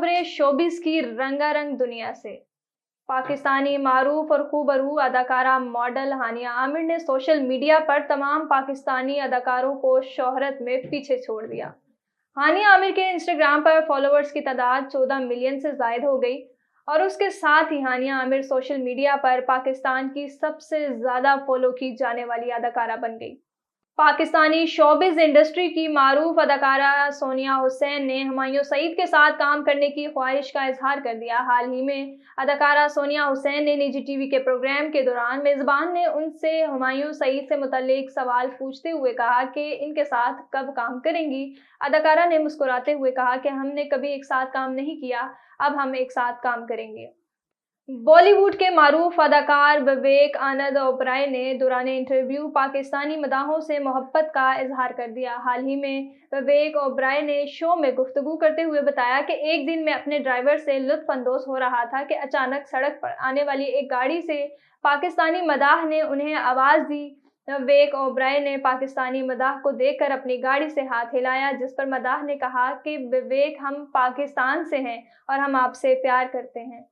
खबरें शोबिस की रंगारंग दुनिया से। पाकिस्तानी मारूफ और खूबरू अदाकारा मॉडल हानिया आमिर ने सोशल मीडिया पर तमाम पाकिस्तानी अदाकारों को शोहरत में पीछे छोड़ दिया। हानिया आमिर के इंस्टाग्राम पर फॉलोअर्स की तादाद 14 मिलियन से जायद हो गई और उसके साथ ही हानिया आमिर सोशल मीडिया पर पाकिस्तान की सबसे ज़्यादा फॉलो की जाने वाली अदाकारा बन गई। पाकिस्तानी शोबिज़ इंडस्ट्री की मारूफ अदाकारा सोनिया हुसैन ने हुमायूं सईद के साथ काम करने की ख्वाहिश का इजहार कर दिया। हाल ही में अदाकारा सोनिया हुसैन ने निजी टीवी के प्रोग्राम के दौरान मेज़बान ने उनसे हुमायूं सईद से मुतल्लिक सवाल पूछते हुए कहा कि इनके साथ कब काम करेंगी। अदाकारा ने मुस्कुराते हुए कहा कि हमने कभी एक साथ काम नहीं किया, अब हम एक साथ काम करेंगे। बॉलीवुड के मारूफ अदाकार विवेक आनंद ओबराय ने दौरान इंटरव्यू पाकिस्तानी मदाहों से मोहब्बत का इजहार कर दिया। हाल ही में विवेक ओबराय ने शो में गुफ्तगू करते हुए बताया कि एक दिन मैं अपने ड्राइवर से लुत्फ अंदोज हो रहा था कि अचानक सड़क पर आने वाली एक गाड़ी से पाकिस्तानी मदाह ने उन्हें आवाज़ दी। विवेक ओबराय ने पाकिस्तानी मदाह को देखकर अपनी गाड़ी से हाथ हिलाया, जिस पर मदाह ने कहा कि विवेक, हम पाकिस्तान से हैं और हम आपसे प्यार करते हैं।